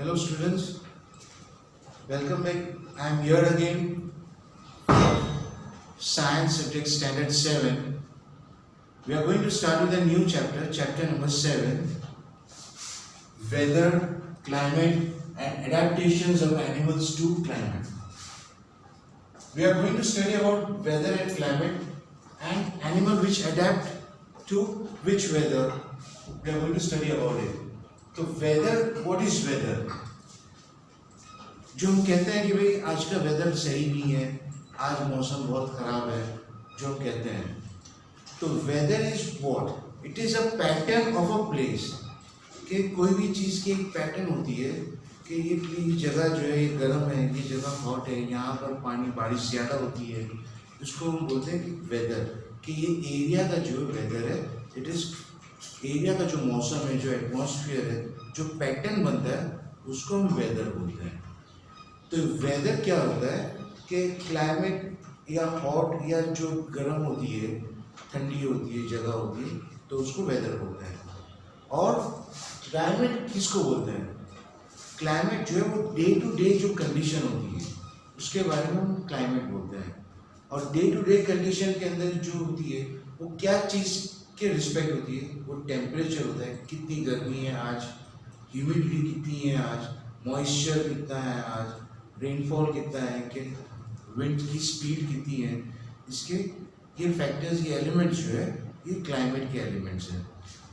Hello students, welcome back. I am here again. Science subject standard 7. We are going to start with a new chapter, chapter number 7. Weather, climate and adaptations of animals to climate. We are going to study about weather and climate and animal which adapt to which weather. We are going to study about it. तो weather, what is whether? जो हम कहते हैं कि भाई आज का weather सही नहीं है, आज मौसम बहुत खराब है, जो हम कहते हैं, तो weather is what? It is a pattern of a place. कि कोई भी चीज़ की एक पैटर्न होती है कि ये जगह जो है ये गर्म है, ये जगह हॉट है, यहाँ पर पानी बारिश ज़्यादा होती है, उसको हम बोलते हैं कि वेदर. कि ये एरिया का जो वेदर है, इट इज़ एरिया का जो मौसम है, जो एटमॉस्फेयर है, जो पैटर्न बनता है, उसको हम वेदर बोलते हैं. तो वेदर क्या होता है कि क्लाइमेट या हॉट या जो गर्म होती है, ठंडी होती है, जगह होती है, तो उसको वेदर बोलते हैं. और क्लाइमेट किसको बोलते हैं? क्लाइमेट जो है वो डे टू डे जो कंडीशन होती है, उसके बारे में हम क्लाइमेट बोलते हैं. और डे टू डे कंडीशन के अंदर जो होती है वो क्या चीज़ के रिस्पेक्ट होती है? वो टेम्परेचर होता है, कितनी गर्मी है आज, ह्यूमिडिटी कितनी है आज, मॉइस्चर कितना है आज, रेनफॉल कितना है, कि विंड की स्पीड कितनी है. इसके ये फैक्टर्स, ये एलिमेंट्स जो है, ये क्लाइमेट के एलिमेंट्स हैं.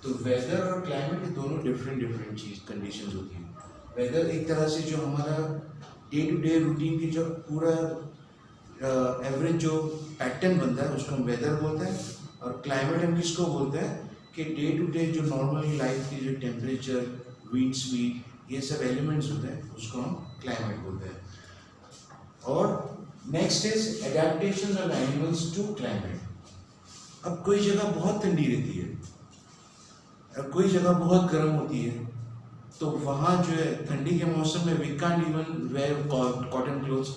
तो वेदर और क्लाइमेट ये दोनों डिफरेंट चीज़ कंडीशंस होती हैं. वेदर एक तरह से जो हमारा डे टू डे रूटीन की जो पूरा एवरेज जो पैटर्न बनता है, उसको हम वेदर बोलते हैं. और क्लाइमेट हम किसको बोलते हैं? कि डे टू डे जो नॉर्मल लाइफ की जो टेम्परेचर, विंड स्पीड, ये सब एलिमेंट्स होते हैं, उसको हम क्लाइमेट बोलते हैं. और next is adaptation of animals to climate. अब कोई जगह बहुत ठंडी रहती है, अब कोई जगह बहुत गर्म होती है, तो वहाँ जो है ठंडी के मौसम में we can't even wear cotton clothes.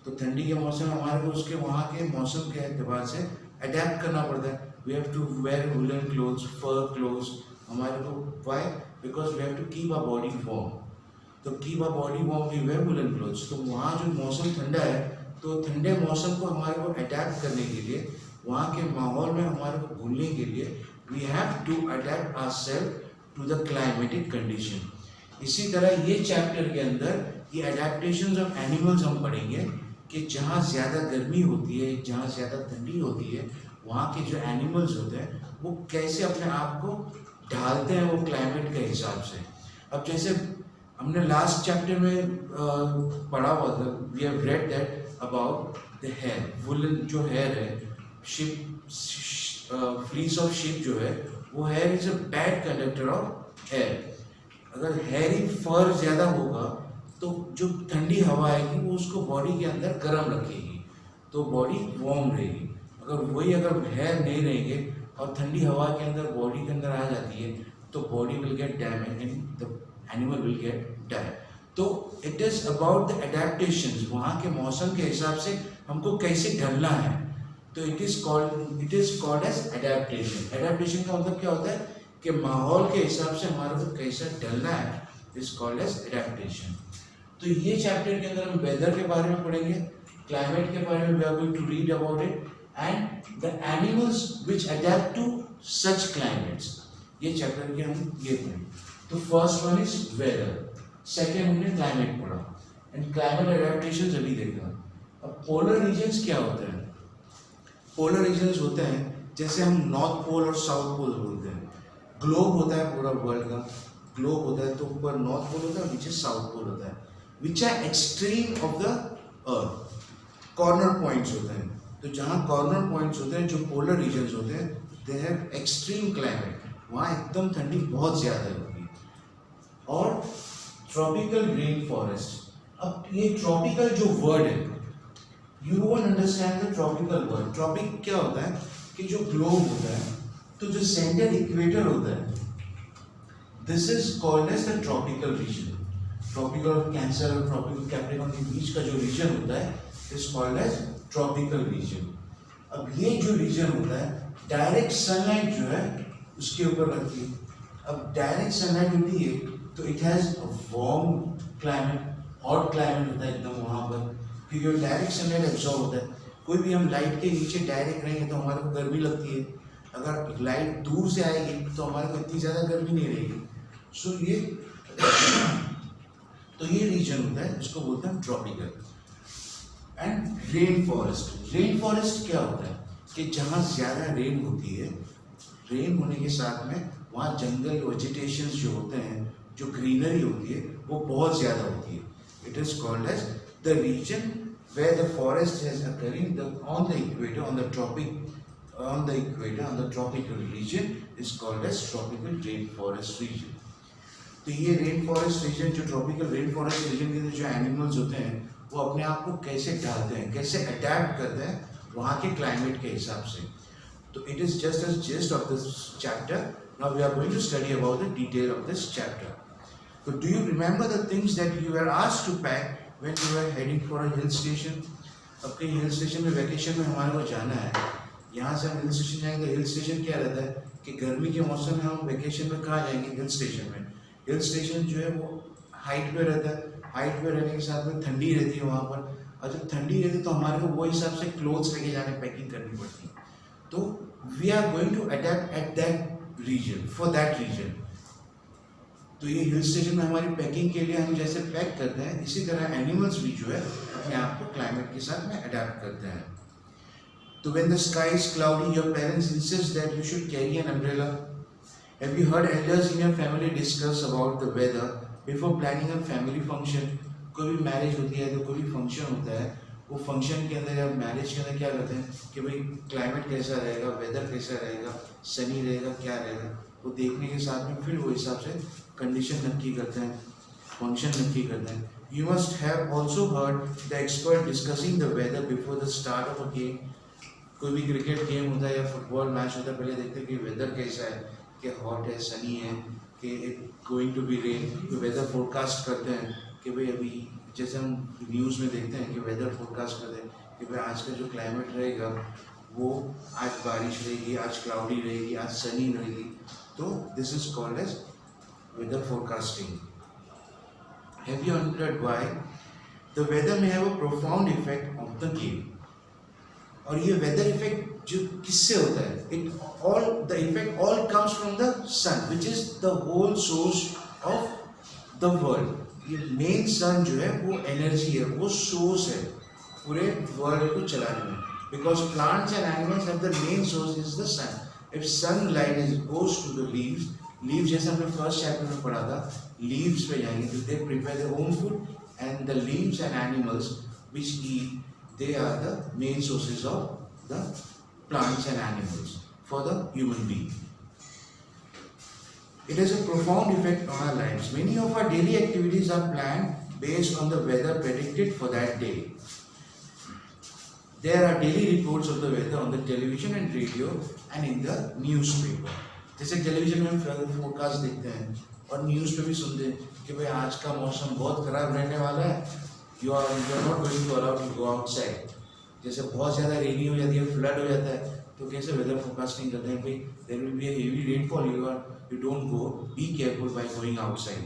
तो ठंडी के मौसम में हमारे को उसके वहाँ के मौसम के एतबार से अडेप्ट करना पड़ता है. We have to wear woollen clothes, fur clothes. हमारे को why? Because we have to keep our body warm. तो keep our body warm we wear woollen clothes. तो वहाँ जो मौसम ठंडा है, तो ठंडे मौसम को हमारे को अडेप्ट करने के लिए, वहाँ के माहौल में हमारे को घुलने के लिए, we have to adapt ourself to the climatic condition. इसी तरह ये चैप्टर के अंदर ये अडेप्टेशंस ऑफ एनिमल्स हम पढ़ेंगे कि जहाँ ज़्यादा गर्मी होती है, जहाँ ज़्यादा ठंडी होती है, वहाँ के जो एनिमल्स होते हैं वो कैसे अपने आप को ढालते हैं वो क्लाइमेट के हिसाब से. अब जैसे हमने लास्ट चैप्टर में पढ़ा हुआ था, we have read that about the hair. Woollen जो हेयर है, शिप, फ्लीस ऑफ शिप जो है, वो hair is a bad conductor of air. अगर हेयरी फर ज़्यादा होगा तो जो ठंडी हवा आएगी वो उसको बॉडी के अंदर गर्म रखेगी, तो बॉडी वार्म रहेगी. अगर हेयर नहीं रहेंगे और ठंडी हवा के अंदर बॉडी के अंदर आ जाती है, तो body will get damage and the animal will get die. तो it is about the adaptations. वहाँ के मौसम के हिसाब से हमको कैसे ढलना है, तो it is called as adaptation. Adaptation का मतलब क्या होता है कि माहौल के हिसाब से हमारे को कैसा ढलना है, इज कॉल्ड एज एडेप्टेशन. तो ये चैप्टर के अंदर हम वेदर के बारे में पढ़ेंगे, क्लाइमेट के बारे में we are going to read about it, and the animals which adapt to such climates. ये चैप्टर के हम ये पढ़ेंगे. तो first one is weather, second हमने क्लाइमेट पढ़ा, एंड क्लाइमेट एडेप्टेशन अभी देखा. अब पोलर रीजन्स क्या होते हैं? पोलर रीजन्स होते हैं जैसे हम नॉर्थ पोल और साउथ पोल बोलते हैं. ग्लोब होता है पूरा वर्ल्ड का, ग्लोब होता है तो ऊपर नॉर्थ पोल होता है, नीचे साउथ पोल होता है, which are extreme of the earth. Corner points होते हैं, तो जहाँ कॉर्नर पॉइंट्स होते हैं, जो पोलर रीजन्स होते हैं, दे हैव एक्सट्रीम क्लाइमेट. वहाँ एकदम ठंडी बहुत ज़्यादा होगी. और ट्रॉपिकल रेन फॉरेस्ट. अब ये ट्रॉपिकल जो वर्ड है, you won't understand the tropical word. Tropic क्या होता है कि जो ग्लोब होता है, तो जो सेंटर इक्वेटर होता है, this is called as the tropical region. Tropical Cancer और ट्रॉपिकल कैप्रिकॉर्न के बीच का जो रीजन होता है, is called as tropical region. अब ये जो रीजन होता है, डायरेक्ट सनलाइट जो है उसके ऊपर लगती है. अब डायरेक्ट सनलाइट होती है तो it has a warm climate, hot climate होता है एकदम वहाँ पर, क्योंकि डायरेक्ट सनलाइट एब्जॉर्ब होता है। कोई भी हम लाइट के नीचे डायरेक्ट रहेंगे तो हमारे को गर्मी लगती है, अगर लाइट दूर से आएगी तो हमारे को इतनी ज़्यादा गर्मी नहीं रहेगी। सो ये तो ये रीजन होता है, इसको बोलते हैं tropical. And rain forest, rain forest क्या होता है कि जहाँ ज़्यादा रेन होती है, रेन होने के साथ में वहाँ जंगल वेजिटेशंस जो होते हैं, जो ग्रीनरी होती है वो बहुत ज़्यादा होती है। It is called as the region where the forest is occurring on the equator, on the tropical region is called as tropical rainforest region. तो ये रेन फॉरेस्ट रीजन, जो ट्रॉपिकल रेन फॉरेस्ट रीजन के अंदर जो animals होते हैं वो अपने आप को कैसे ढालते हैं, कैसे अडेप्ट करते हैं वहाँ के क्लाइमेट के हिसाब से। तो it is just a gist of this chapter. Now we are going to study about the detail of this chapter. तो do you remember the things that you are asked to pack when you are heading for a hill station? अब कहीं hill station में vacation में हमारे को जाना है, यहाँ से हम हिल स्टेशन जाएंगे तो हिल स्टेशन क्या रहता है कि गर्मी के मौसम में हम वैकेशन में कहाँ जाएंगे, हिल स्टेशन में। हिल स्टेशन जो है वो हाइट पे रहता है, हाइट पे रहने के साथ में ठंडी रहती है वहाँ पर, और जब ठंडी रहती है तो हमारे को वो हिसाब से क्लोथ्स लेके जाने, पैकिंग करनी पड़ती है। तो we are going to adapt at that region, for that region. तो ये हिल स्टेशन में हमारी पैकिंग के लिए हम जैसे पैक करते हैं, इसी तरह एनिमल्स भी जो है अपने आप को क्लाइमेट के साथ में अडेप्ट करते हैं। तो when the sky is cloudy your parents insist that you should carry an umbrella. Have you heard elders in your family discuss about the weather before planning a family function? कोई भी marriage होती है तो कोई भी function होता है, वो फंक्शन के अंदर या मैरिज के अंदर क्या करते हैं कि भाई क्लाइमेट कैसा रहेगा, वेदर कैसा रहेगा, सनी रहेगा, क्या रहेगा, वो देखने के साथ में फिर वो हिसाब से कंडीशन नक्की करते हैं, फंक्शन नक्की करते हैं। You must have also heard the expert discussing the weather before the start of a game. कोई भी क्रिकेट गेम होता है या फुटबॉल मैच होता है, पहले देखते हैं कि वेदर कैसा है, कि हॉट है, सनी है, कि गोइंग टू बी रेन। तो वेदर फोरकास्ट करते हैं कि भाई अभी जैसे हम न्यूज़ में देखते हैं कि वेदर फोरकास्ट करते हैं कि भाई आज का जो क्लाइमेट रहेगा वो आज बारिश रहेगी, आज क्लाउडी रहेगी, आज सनी रहेगी। तो this is called as weather forecasting. Have you wondered why the weather may have a profound effect on the game? और ये weather effect जो किससे होता है? The effect all comes from the sun, which is the whole source of the world. ये main sun जो है वो energy है, वो source है पूरे world को चलाने में. Because plants and animals have the main source is the sun. If sunlight goes to the leaves जैसे हमने फर्स्ट चैप्टर में पढ़ा था, लीव्स पे जाएंगे तो they prepare their own food and the leaves and animals which eat, they are the main sources of the plants and animals for the human being. It has a profound effect on our lives. Many of our daily activities are planned based on the weather predicted for that day. There are daily reports of the weather on the television and radio and in the newspaper. जैसे television में हम forecast देखते हैं और news पे भी सुनते हैं कि भाई आज का मौसम बहुत खराब रहने वाला है, you are not going to allow to go outside. जैसे बहुत ज़्यादा रेनी हो जाती है, फ्लड हो जाता है, तो कैसे वेदर फोरकास्टिंग करते हैं भाई there will be a heavy rainfall, you don't go, be careful by going outside.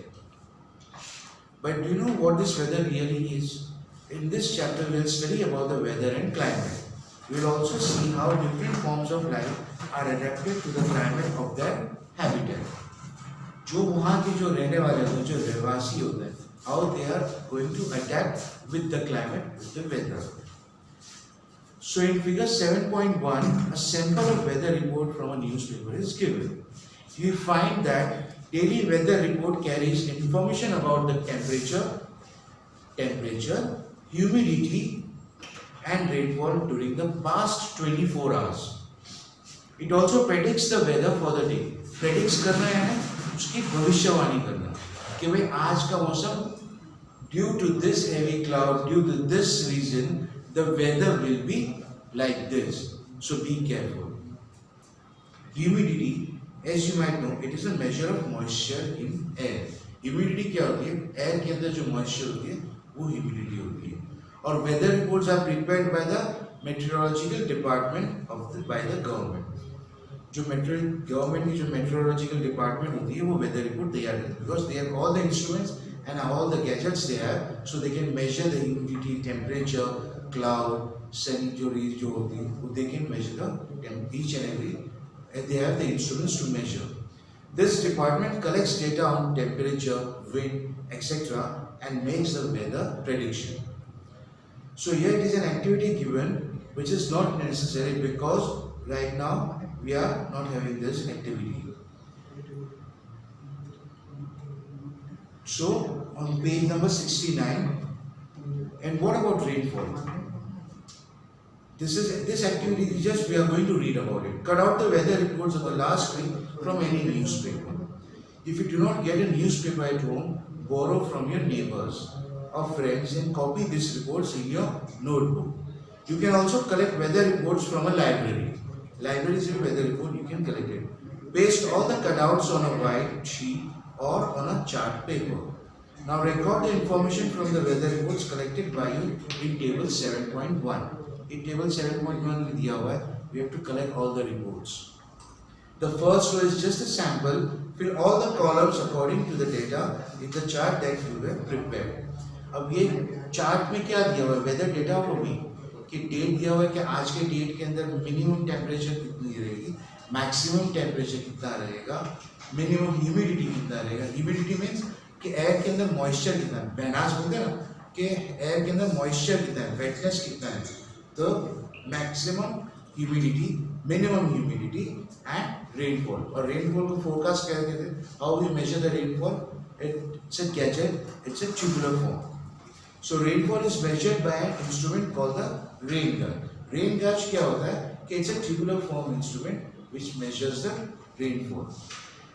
But do you know what this weather really is? In this chapter we will study about the weather and climate. We will also see how different forms of life are adapted to the climate of their habitat. जो वहाँ के जो रहने वाले होते हैं, जो रहवासी होते हैं, how they are going to adapt with the climate, with the weather. So in figure 7.1, a sample of weather report from a newspaper is given. You find that daily weather report carries information about the temperature, humidity and rainfall during the past 24 hours. It also predicts the weather for the day. Predicts करना है उसकी भविष्यवाणी करना कि भाई आज का मौसम due to this heavy cloud, due to this reason, the weather will be like this. So be careful. Humidity, as you might know, it is a measure of moisture in air. Humidity क्या होती है? Air के अंदर जो moisture होती है वो humidity होती है. और weather reports are prepared by the meteorological department by the government. जो गवर्नमेंट की जो meteorological department होती है वो weather report तैयार करती है because they have all the instruments and all the gadgets they have, so they can measure the humidity, temperature, cloud, sun जो rays जो होती है, they can measure the each and every, and they have the instruments to measure. This department collects data on temperature, wind, etc. and makes the weather prediction. So here it is an activity given which is not necessary because right now we are not having this activity. So on page number 69, and what about rainfall? This activity is just we are going to read about it. Cut out the weather reports of the last week from any newspaper. If you do not get a newspaper at home, borrow from your neighbors or friends and copy these reports in your notebook. You can also collect weather reports from a library. Libraries have weather report, you can collect it. Paste all the cutouts on a white sheet or on a chart paper. Now record the information from the weather reports collected by you in table 7.1. In table 7.1 में दिया हुआ है, we have to collect all the reports. The first row is just a sample. Fill all the columns according to the data in the chart that you have prepared. अब ये chart में क्या दिया हुआ है? वेदर डेटा ऑफ वीक कि date दिया हुआ है कि आज के डेट के अंदर मिनिमम टेम्परेचर कितनी रहेगी, मैक्सिमम टेम्परेचर कितना रहेगा, मिनिमम ह्यूमिडिटी कितना रहेगा. ह्यूमिडिटी मीन्स कि एयर के अंदर मॉइस्चर कितना है. बैनास बोलते हैं ना कि एयर के अंदर मॉइस्चर कितना है, वेटनेस कितना है. तो maximum humidity, minimum humidity and rainfall. और रेनफॉल को फोरकास्ट क्या कहते हैं? How we measure the rainfall? It's a gadget, it's a tubular form. So rainfall is measured by an instrument called the rain gauge. Rain gauge क्या होता है कि it's a tubular form instrument which measures the rainfall.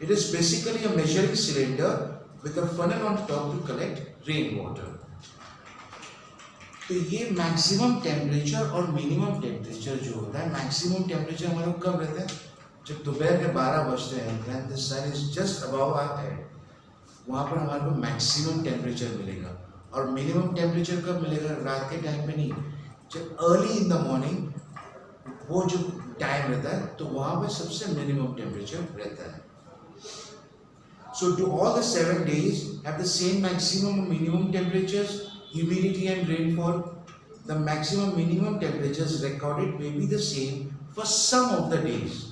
It is basically a measuring cylinder with a funnel on top to collect rainwater. तो ये maximum temperature और minimum temperature जो होता है, मैक्सिमम टेम्परेचर हमारा कब रहता है? जब दोपहर के 12 बजते हैं, when the sun is just above our head, वहाँ पर हमारे को मैक्सिमम टेम्परेचर मिलेगा. और मिनिमम टेम्परेचर कब मिलेगा? रात के टाइम पे नहीं, जब अर्ली इन द मॉर्निंग वो जो टाइम रहता है तो वहाँ पर सबसे मिनिमम टेम्परेचर रहता है. So do all the 7 days have the same maximum or minimum temperatures, humidity and rainfall? The maximum minimum temperatures recorded may be the same for some of the days.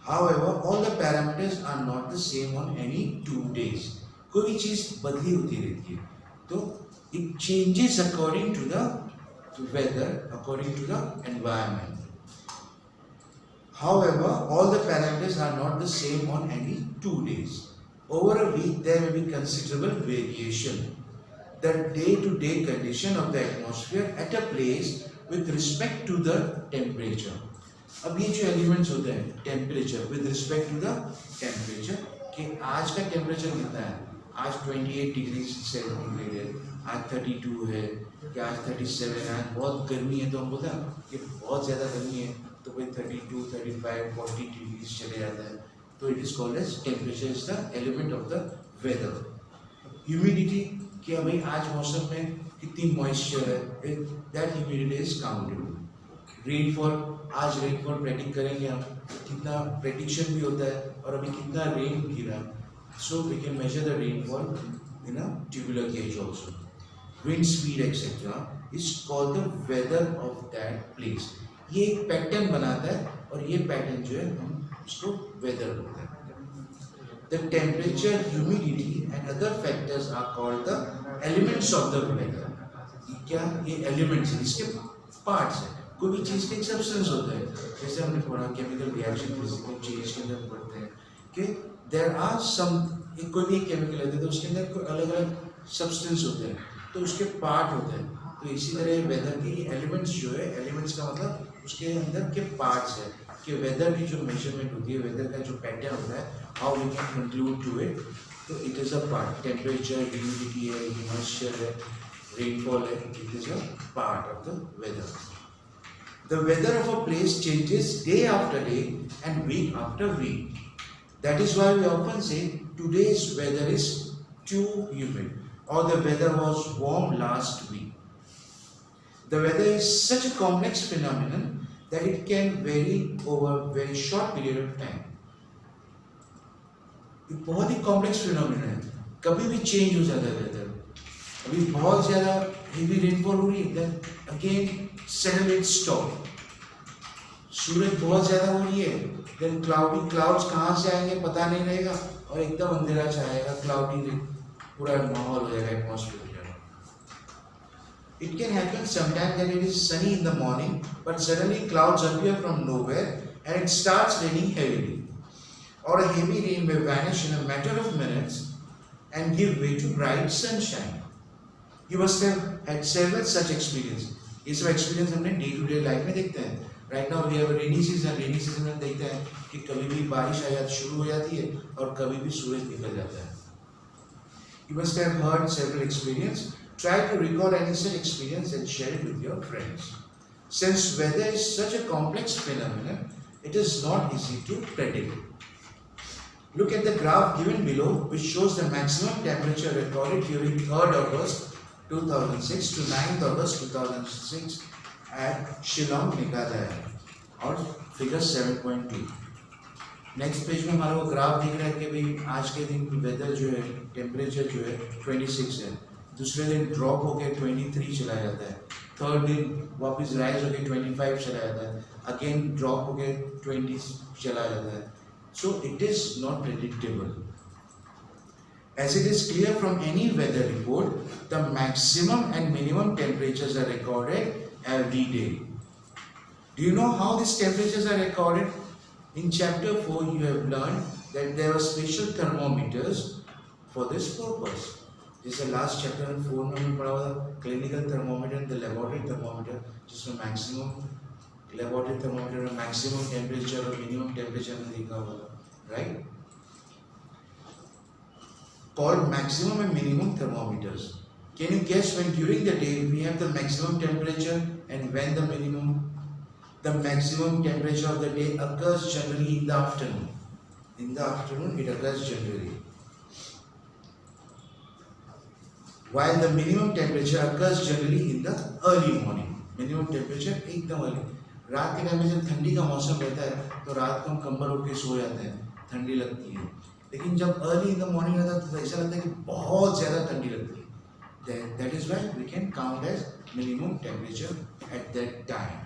However, all the parameters are not the same on any 2 days. कोई चीज़ बदली होती रहती है, तो it changes according to the weather, according to the environment. However, all the parameters are not the same on any 2 days. Over a week, there may be considerable variation. The day-to-day condition of the atmosphere at a place with respect to the temperature. अब ये जो elements होते हैं, temperature with respect to the temperature, कि आज का temperature कितना है, आज 28 डिग्री सेंटीग्रेड है, आज 32 है, कि आज 37 है, आज बहुत गर्मी है तो हम बोलते हैं कि बहुत ज़्यादा गर्मी है तो कोई 32, 35, 40 डिग्री चले जाता है. तो it is called as temperature is the element of the weather. Humidity कि भाई आज मौसम में कितनी मॉइस्चर है, that humidity is counted. Rainfall, आज रेनफॉल प्रेडिक्ट करेंगे हम, कितना प्रेडिक्शन भी होता है और अभी कितना रेन गिरा, so we can measure the rainfall in a tubular gauge also. Wind speed etcetera is called the weather of that place. ये एक पैटर्न बनाता है और ये पैटर्न जो है हम उसको वेदर बोलते हैं. The temperature, humidity and other factors are called the elements of the weather. क्या ये एलिमेंट्स हैं, इसके पार्ट्स हैं. कोई भी चीज़ के एक सब्सटेंस होता है, जैसे हमने पढ़ा केमिकल रिएक्शन, फिजिकल चेंज के अंदर पढ़ते हैं कि देयर आर सम, कोई भी केमिकल होता है तो उसके अंदर कोई अलग अलग सब्सटेंस होते हैं तो उसके पार्ट होते हैं. तो इसी तरह वेदर के एलिमेंट्स जो है, एलिमेंट्स का मतलब उसके अंदर के पार्ट्स है कि वेदर की जो मेजरमेंट होती है, वेदर का जो पैटर्न होता है, how we can conclude to it. तो it is a part. Temperature, humidity है, मॉइस्चर है, रेनफॉल है, it is a part of the weather. The weather of a place changes day after day and week after week. That is why we often say today's weather is too humid or the weather was warm last week. The weather is such a complex phenomenon that it can vary over a very short period of time. ये बहुत ही complex phenomena है कभी भी change हो जाता है weather. अभी बहुत ज़्यादा हेवी रेनफॉल हो रही है, then again suddenly it stop. सूरज बहुत ज़्यादा हो रही है, देन क्लाउड्स कहाँ से आएंगे पता नहीं रहेगा और एकदम अंधेरा छाएगा, क्लाउडी पूरा माहौल हो जाएगा, एटमॉस्फेयर हो जाएगा. It can happen sometimes that it is sunny in the morning, but suddenly clouds appear from nowhere and it starts raining heavily. Or a heavy rain may vanish in a matter of minutes and give way to bright sunshine. You must have had several such experiences. ये सब experience हमने day to day life में देखते हैं. Right now we have a rainy season. Rainy season में देखते हैं कि कभी भी बारिश शुरू हो जाती है और कभी भी सूरज निकल जाता है. You must have heard several experiences. Try to recall any such experience and share it with your friends. Since weather is such a complex phenomenon, it is not easy to predict. Look at the graph given below, which shows the maximum temperature recorded during 3rd August 2006 to 9th August 2006 at Shillong, Meghalaya, और figure 7.2. Next page में हमारा वो graph दिख रहा है कि भाई आज के दिन वेदर जो है, टेम्परेचर जो है 26 है, दूसरे दिन ड्रॉप होकर 23 चला जाता है, थर्ड दिन वापस राइज होकर 25 चला जाता है, अगेन ड्रॉप होकर 20 चला जाता है. So it is not predictable. As it is clear from any weather report, the maximum and minimum temperatures are recorded every day. Do you know how these temperatures are recorded? In chapter 4, you have learned that there are special thermometers for this purpose. जैसे last chapter 4 में हमने पढ़ा हुआ clinical thermometer, the laboratory thermometer, जिसमें maximum laboratory thermometer में maximum temperature और minimum temperature में लिखा हुआ, right? Called maximum and minimum thermometers. Can you guess when during the day we have the maximum temperature and when the minimum? The maximum temperature of the day occurs generally in the afternoon. In the afternoon it occurs generally. While the minimum temperature occurs generally in the early morning. Minimum temperature एकदम early. रात के time में जब ठंडी का मौसम रहता है तो रात को हम कंबल ओढ़ के सो जाते हैं, ठंडी लगती है. लेकिन जब अर्ली इन द मॉर्निंग रहता है तो ऐसा लगता है कि बहुत ज़्यादा ठंडी लगती है. That is why we can count as minimum temperature at that time.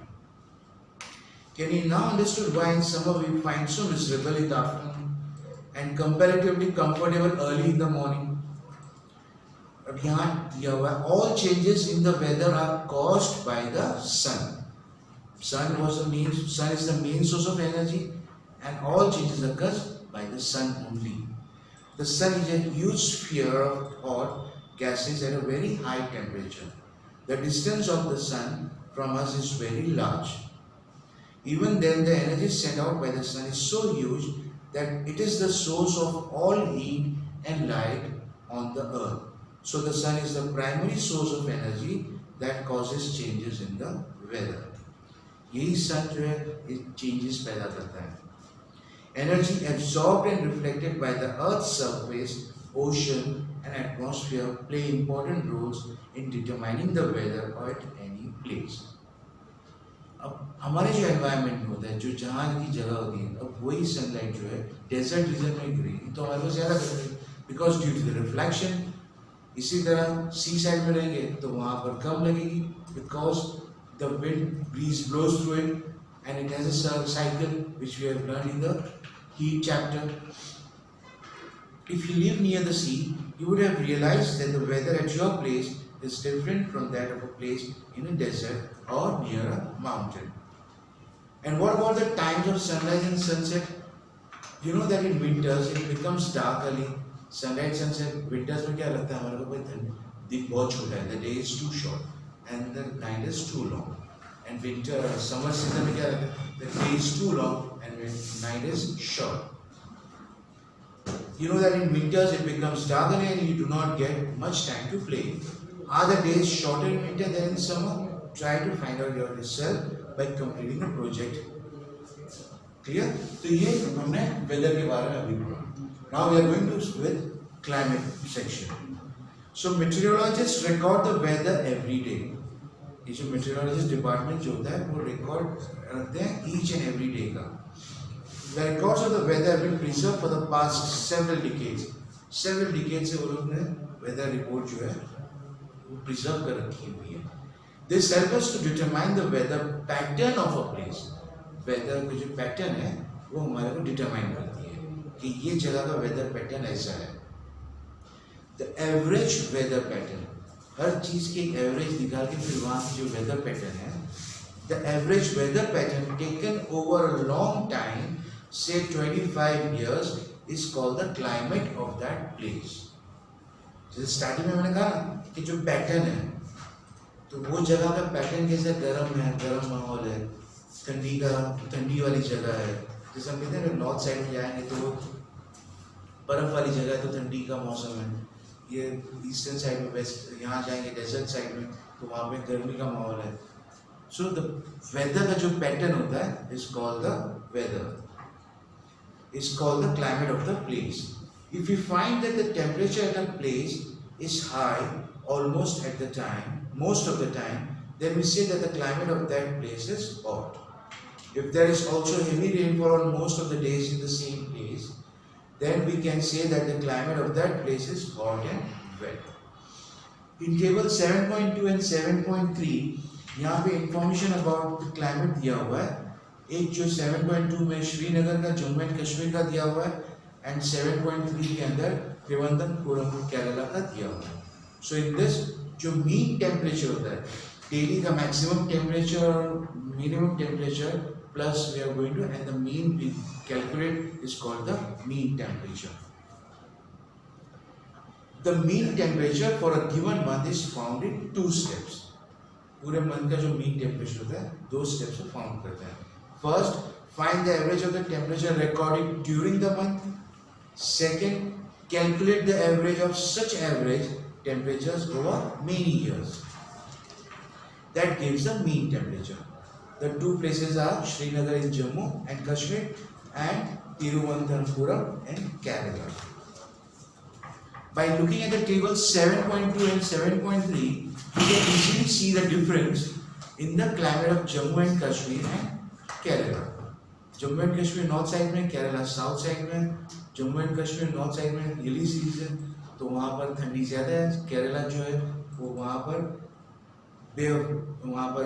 Can you now understood why in summer we find so miserable in the afternoon and comparatively comfortable early in the morning? अब यहाँ दिया हुआ है, all changes in the weather are caused by the sun. Sun is the main source of energy, and all changes occurs by the sun only. The sun is a huge sphere of hot gases at a very high temperature. The distance of the sun from us is very large. Even then, the energy sent out by the sun is so huge that it is the source of all heat and light on the earth. So the sun is the primary source of energy that causes changes in the weather. यही सन जो है changes पैदा करता है. Energy absorbed and reflected by the Earth's surface, ocean and atmosphere play important roles in determining the weather at any place. अब हमारे जो environment होता है, जो जहाँ की जगह होती है, अब वही सनलाइट जो है डेजर्ट रीजन में गिरेगी तो हमारे पास ज़्यादा करेगी, because due to the reflection. इसी तरह सी साइड में रहेंगे तो वहाँ पर कम लगेगी, because the wind breeze blows through it and it has a cycle which we have learned in the heat chapter. If you live near the sea, you would have realized that the weather at your place is different from that of a place in a desert or near a mountain. And what about the times of sunrise and sunset? You know that in winters it becomes dark early. Sunrise, sunset, winters में क्या लगता है हमारे को, भाई दिन बहुत छोटा है, the day is too short and the night is too long. And winter, summer season में क्या रहता है, the day is too long and night is short. You know that in winters it becomes darker and you do not get much time to play. Are the days shorter in winter than in summer? Try to find out yourself by completing a project. Clear? तो ये हमने weather के बारे में अभी पढ़ा. Now we are going to with climate section. So meteorologists record the weather every day. ये जो meteorologist department जो होता है वो record रखते हैं each and every day का. The records of the weather have been preserved for the past several decades. Several decade से वो लोग ने वेदर रिपोर्ट जो है वो प्रिजर्व कर रखी हुई है. This help us to determine the weather pattern of a place. Weather का जो पैटर्न है वो हमारे को डिटरमाइन करती है कि ये जगह का वेदर पैटर्न ऐसा है. द एवरेज वेदर पैटर्न, हर चीज की एक एवरेज निकाल के फिर वहाँ की जो वेदर पैटर्न है, the average weather pattern taken over a long time, say 25 years, is called the climate of that place. जैसे स्टार्टिंग में मैंने कहा कि जो पैटर्न है, तो वो जगह का पैटर्न कैसे, गर्म है, गर्म माहौल है, ठंडी वाली जगह है. जैसे हम कहते हैं नॉर्थ साइड में जाएंगे तो बर्फ वाली जगह है तो ठंडी का मौसम है. ये ईस्टर्न साइड में, वेस्ट यहाँ जाएंगे डेजर्ट साइड में तो वहाँ पे गर्मी का माहौल है. सो द वेदर का जो पैटर्न होता है is called the weather, is called the climate of the place. If we find that the temperature at a place is high almost at the time, most of the time, then we say that the climate of that place is hot. If there is also heavy rainfall on most of the days in the same place, then we can say that the climate of that place is hot and wet. In table 7.2 and 7.3, यहाँ पे information about the climate दिया हुआ है. एक जो 7.2 में श्रीनगर का, Jammu and Kashmir का दिया हुआ है, एंड 7.3 के अंदर त्रिवेंद्रपुरम केरला का दिया हुआ है. सो इन दिस जो मीन टेम्परेचर होता है, डेली का मैक्सिमम टेम्परेचर और minimum temperature plus we are going to, and the mean we calculate is called the mean temperature. The mean temperature for a given month is found in 2 steps. पूरे month का जो mean temperature होता है 2 steps से found करते हैं. First, find the average of the temperature recorded during the month. Second, calculate the average of such average temperatures over many years. That gives the mean temperature. The two places are Srinagar in Jammu and Kashmir and Thiruvananthapuram in Kerala. By looking at the tables 7.2 and 7.3, you can easily see the difference in the climate of Jammu and Kashmir and Kerala. Jammu and Kashmir north side में, Kerala south side में. Jammu and Kashmir north side में हिली season तो वहाँ पर ठंडी ज़्यादा है. केरला जो है वो वहाँ पर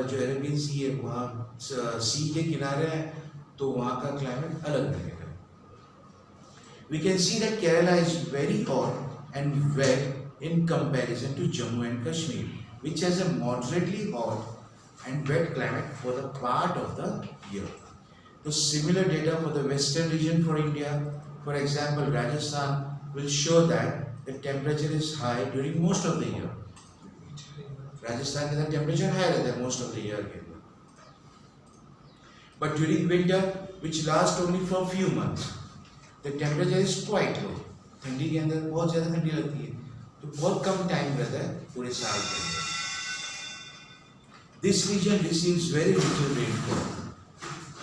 जो अरेबियन सी है, वहाँ सी के किनारे हैं तो वहाँ का क्लाइमेट अलग रहेगा. We can see that Kerala is very hot and wet in comparison to Jammu and Kashmir, which has a moderately hot and wet climate for the part of the year. So similar data for the western region for India, for example Rajasthan, will show that the temperature is high during most of the year. Rajasthan का temperature high रहता है most of the year के अंदर. But during winter, which lasts only for a few months, the temperature is quite low. ठंडी के अंदर बहुत ज़्यादा ठंडी लगती है तो बहुत कम टाइम रहता है पूरे साल के अंदर. This region receives very little rainfall.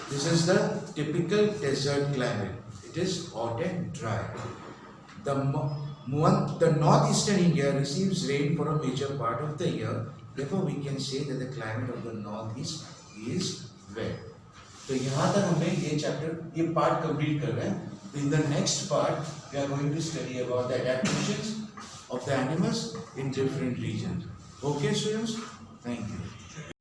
This is the typical desert climate. It is hot and dry. The northeastern India receives rain for a major part of the year. Therefore, we can say that the climate of the northeast is wet. तो यहाँ तक हमने ये chapter, ये part complete कर रहे हैं. In the next part, we are going to study about the adaptations of the animals in different regions. Okay, students? Thank you.